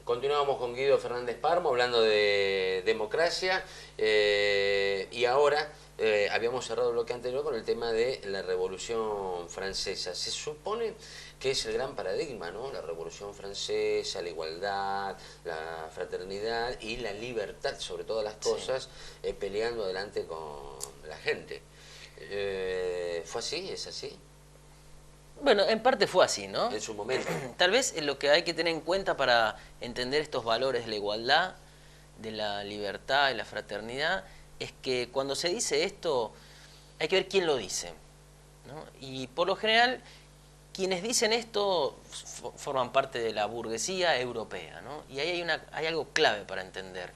Continuamos con Guido Fernández Parmo hablando de democracia y ahora habíamos cerrado el bloque anterior con el tema de la Revolución Francesa. Se supone que es el gran paradigma, ¿no? La Revolución Francesa, la igualdad, la fraternidad y la libertad sobre todas las cosas, peleando adelante con la gente. ¿Fue así? ¿Es así? Bueno, en parte fue así, ¿no? En su momento. Tal vez lo que hay que tener en cuenta para entender estos valores de la igualdad, de la libertad y la fraternidad, es que cuando se dice esto, hay que ver quién lo dice, ¿no? Y por lo general, quienes dicen esto forman parte de la burguesía europea, ¿no? Y ahí hay algo clave para entender.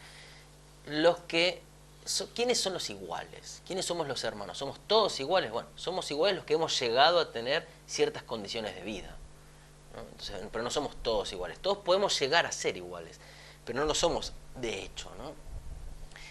¿Quiénes son los iguales? ¿Quiénes somos los hermanos? ¿Somos todos iguales? Bueno, somos iguales los que hemos llegado a tener ciertas condiciones de vida, ¿no? Entonces, pero no somos todos iguales. Todos podemos llegar a ser iguales, pero no lo somos de hecho, ¿no?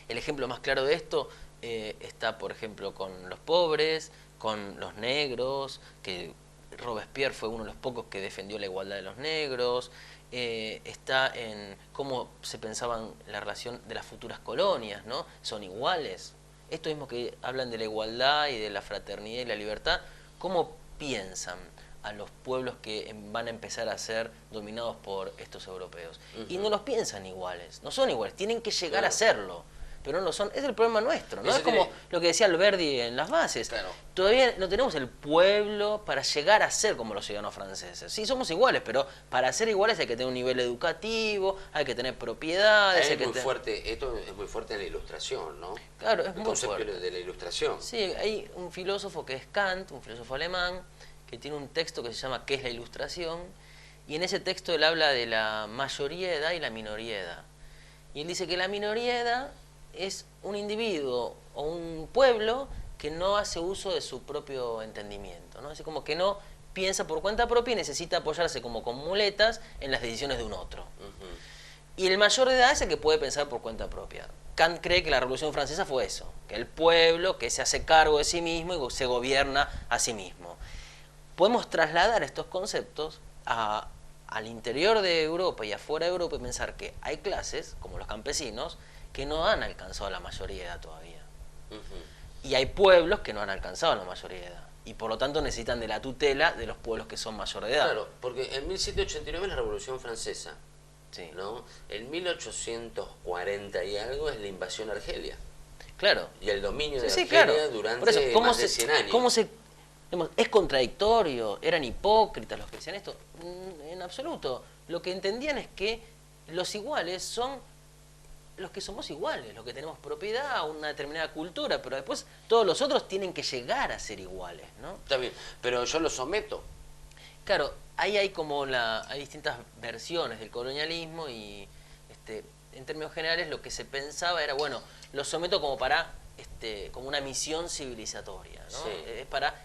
El ejemplo más claro de esto está, por ejemplo, con los pobres, con los negros, que Robespierre fue uno de los pocos que defendió la igualdad de los negros. Está en cómo se pensaban la relación de las futuras colonias, ¿no? Son iguales. Esto mismo que hablan de la igualdad y de la fraternidad y la libertad, ¿cómo piensan a los pueblos que van a empezar a ser dominados por estos europeos? Y no los piensan iguales, no son iguales, tienen que llegar a serlo, pero no lo son. Es el problema nuestro, ¿no? Es como lo que decía Alberdi en las bases. Claro. Todavía no tenemos el pueblo para llegar a ser como los ciudadanos franceses. Sí, somos iguales, pero para ser iguales hay que tener un nivel educativo, hay que tener propiedades. Fuerte, esto es muy fuerte en la Ilustración, ¿no? Claro, es muy fuerte. El concepto de la Ilustración. Sí, hay un filósofo que es Kant, un filósofo alemán, que tiene un texto que se llama ¿Qué es la Ilustración? Y en ese texto él habla de la mayoría y la minoría. Y él dice que la minoría es un individuo o un pueblo que no hace uso de su propio entendimiento, ¿no? Así como que no piensa por cuenta propia y necesita apoyarse como con muletas en las decisiones de un otro. Y el mayor de edad es el que puede pensar por cuenta propia. Kant cree que la Revolución Francesa fue eso, que el pueblo que se hace cargo de sí mismo y se gobierna a sí mismo. Podemos trasladar estos conceptos al interior de Europa y afuera de Europa y pensar que hay clases, como los campesinos, que no han alcanzado la mayoría de edad todavía. Y hay pueblos que no han alcanzado la mayoría de edad. Y por lo tanto necesitan de la tutela de los pueblos que son mayor de edad. Claro, porque en 1789 es la Revolución Francesa. Sí. ¿No? En 1840 y algo es la invasión a Argelia. Claro. Y el dominio de sí, Argelia claro. durante más de 100 años. ¿Es contradictorio? ¿Eran hipócritas los que decían esto? En absoluto. Lo que entendían es que los iguales son los que somos iguales, los que tenemos propiedad, una determinada cultura, pero después todos los otros tienen que llegar a ser iguales, ¿no? Está bien, pero yo los someto. Claro, ahí hay hay distintas versiones del colonialismo y en términos generales lo que se pensaba era, bueno, los someto como como una misión civilizatoria, ¿no? Sí. Es para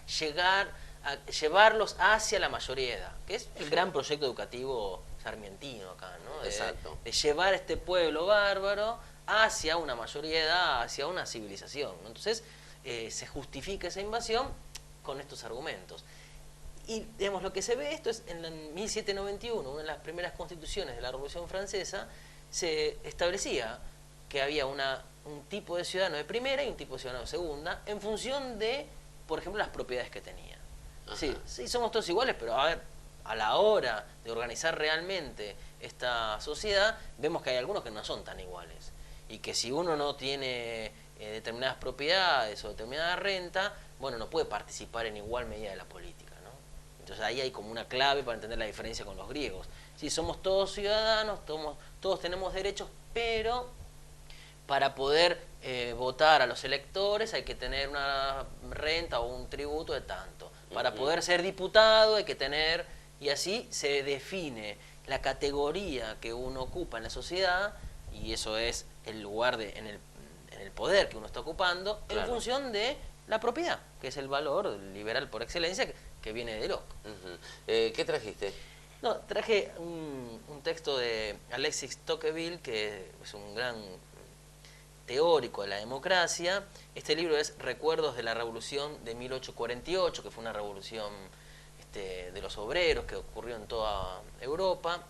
llevarlos hacia la mayoría de edad, que es el gran proyecto educativo sarmientino acá, ¿no? Exacto. De llevar a este pueblo bárbaro hacia una mayoría de edad, hacia una civilización, ¿no? Entonces se justifica esa invasión con estos argumentos. Y digamos, lo que se ve esto es en 1791, una de las primeras constituciones de la Revolución Francesa, se establecía que había un tipo de ciudadano de primera y un tipo de ciudadano de segunda en función de, por ejemplo, las propiedades que tenía. Sí, somos todos iguales, pero a ver, a la hora de organizar realmente esta sociedad, vemos que hay algunos que no son tan iguales. Y que si uno no tiene determinadas propiedades o determinada renta, bueno, no puede participar en igual medida de la política, ¿no? Entonces ahí hay como una clave para entender la diferencia con los griegos. Sí, somos todos ciudadanos, todos tenemos derechos, pero para poder votar a los electores hay que tener una renta o un tributo de tanto. Para poder ser diputado hay que tener, y así se define la categoría que uno ocupa en la sociedad, y eso es el lugar en el poder que uno está ocupando, claro, en función de la propiedad, que es el valor liberal por excelencia que viene de Locke. ¿Qué trajiste? No, traje un texto de Alexis Tocqueville, que es un gran teórico de la democracia. Este libro es Recuerdos de la Revolución de 1848, que fue una revolución de los obreros que ocurrió en toda Europa.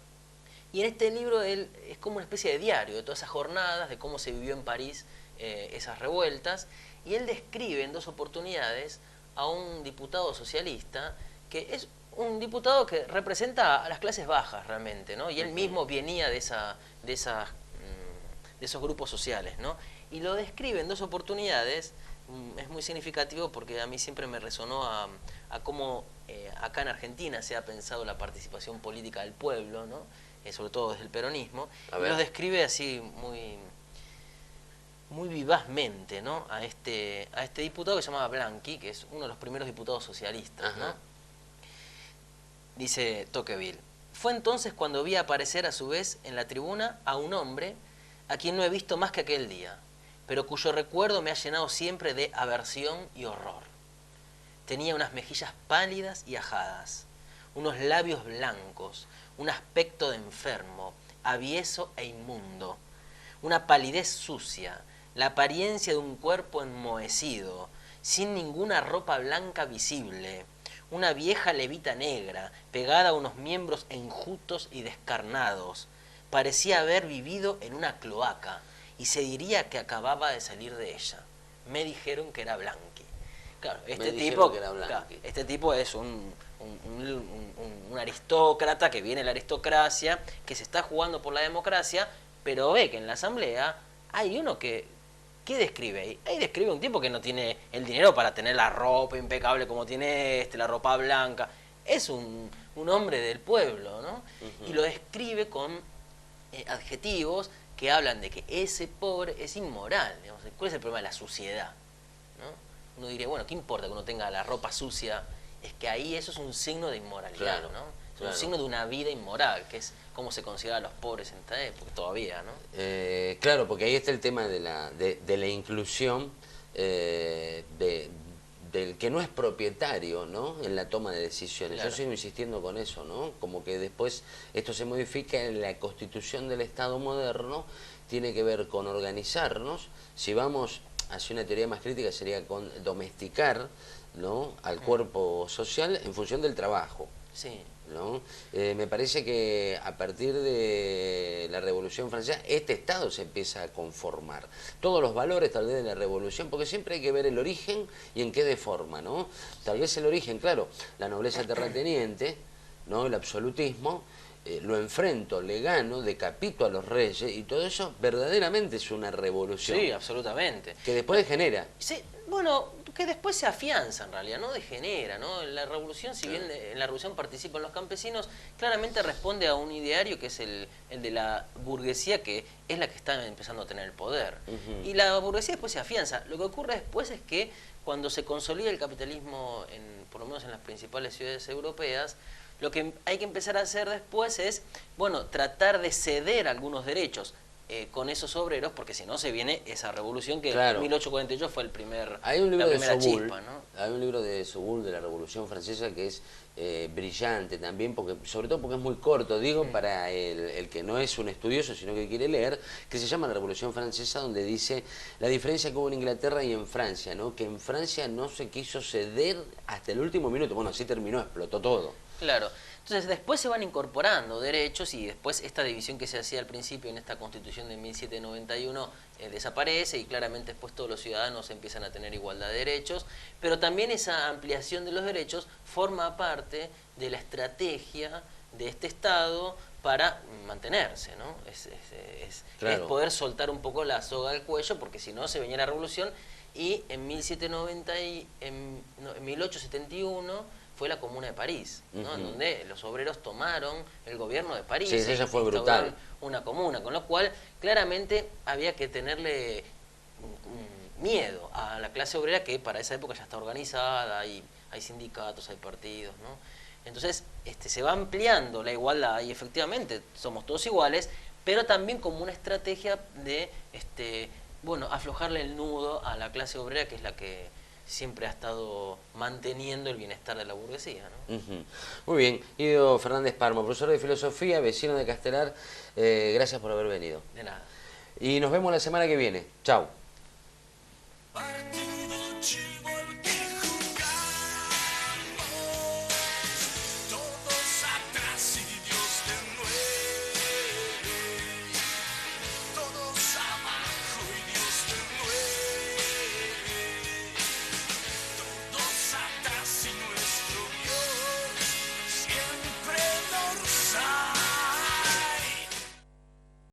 Y en este libro él es como una especie de diario de todas esas jornadas, de cómo se vivió en París esas revueltas, y él describe en 2 oportunidades a un diputado socialista que es un diputado que representa a las clases bajas realmente, ¿no? Y él mismo venía de esos grupos sociales, ¿no? Y lo describe en 2 oportunidades. Es muy significativo porque a mí siempre me resonó a cómo acá en Argentina se ha pensado la participación política del pueblo, ¿no? Sobre todo desde el peronismo, y lo describe así muy vivazmente, ¿no? A este diputado que se llamaba Blanqui, que es uno de los primeros diputados socialistas, ¿no? Dice Tocqueville: fue entonces cuando vi aparecer a su vez en la tribuna a un hombre a quien no he visto más que aquel día, pero cuyo recuerdo me ha llenado siempre de aversión y horror. Tenía unas mejillas pálidas y ajadas, unos labios blancos, un aspecto de enfermo, avieso e inmundo, una palidez sucia, la apariencia de un cuerpo enmohecido, sin ninguna ropa blanca visible, una vieja levita negra, pegada a unos miembros enjutos y descarnados. Parecía haber vivido en una cloaca, y se diría que acababa de salir de ella. Me dijeron que era Blanqui. Claro, este tipo es un aristócrata que viene de la aristocracia, que se está jugando por la democracia, pero ve que en la asamblea hay uno que... ¿Qué describe ahí? Ahí describe un tipo que no tiene el dinero para tener la ropa impecable como tiene la ropa blanca. Es un hombre del pueblo, ¿no? Y lo describe con adjetivos que hablan de que ese pobre es inmoral. Digamos. ¿Cuál es el problema de la suciedad? ¿No? Uno diría, bueno, ¿qué importa que uno tenga la ropa sucia? Es que ahí eso es un signo de inmoralidad, claro, ¿no? Es un signo de una vida inmoral, que es cómo se considera a los pobres en esta época, todavía, ¿no? Claro, porque ahí está el tema de la inclusión del que no es propietario, ¿no? En la toma de decisiones. Claro. Yo sigo insistiendo con eso, ¿no? Como que después esto se modifica en la constitución del Estado moderno, tiene que ver con organizarnos. Si vamos hacia una teoría más crítica sería con domesticar, ¿no? Al cuerpo social en función del trabajo. Sí. ¿No? Me parece que a partir de la Revolución Francesa este Estado se empieza a conformar. Todos los valores tal vez de la Revolución, porque siempre hay que ver el origen y en qué deforma, ¿no? Tal vez el origen, claro, la nobleza terrateniente, ¿no? El absolutismo, lo enfrento, le gano, decapito a los reyes y todo eso verdaderamente es una revolución. Sí, absolutamente. Que después degenera. Sí, bueno, que después se afianza en realidad, no degenera, ¿no? La revolución, si bien en la revolución participan los campesinos, claramente responde a un ideario que es el de la burguesía, que es la que está empezando a tener el poder. Y la burguesía después se afianza. Lo que ocurre después es que cuando se consolida el capitalismo, por lo menos en las principales ciudades europeas, lo que hay que empezar a hacer después es, bueno, tratar de ceder algunos derechos con esos obreros, porque si no se viene esa revolución que en 1848 fue la primera chispa, ¿no? Hay un libro de Soboul de la Revolución Francesa que es brillante también, sobre todo porque es muy corto, digo, para el que no es un estudioso, sino que quiere leer, que se llama La Revolución Francesa, donde dice la diferencia que hubo en Inglaterra y en Francia, ¿no? Que en Francia no se quiso ceder hasta el último minuto. Bueno, así terminó, explotó todo. Claro. Entonces después se van incorporando derechos y después esta división que se hacía al principio en esta Constitución de 1791 desaparece y claramente después todos los ciudadanos empiezan a tener igualdad de derechos, pero también esa ampliación de los derechos forma parte de la estrategia de este Estado para mantenerse, ¿no? Es poder soltar un poco la soga al cuello, porque si no se venía la revolución y en 1871 fue la Comuna de París, ¿no? En donde los obreros tomaron el gobierno de París. Sí, eso fue brutal. Una comuna, con lo cual claramente había que tenerle miedo a la clase obrera, que para esa época ya está organizada, hay sindicatos, hay partidos, ¿no? Entonces se va ampliando la igualdad y efectivamente somos todos iguales, pero también como una estrategia de aflojarle el nudo a la clase obrera, que es la que siempre ha estado manteniendo el bienestar de la burguesía, ¿no? Muy bien. Guido Fernández Parmo, profesor de filosofía, vecino de Castelar, gracias por haber venido. De nada. Y nos vemos la semana que viene. Chau.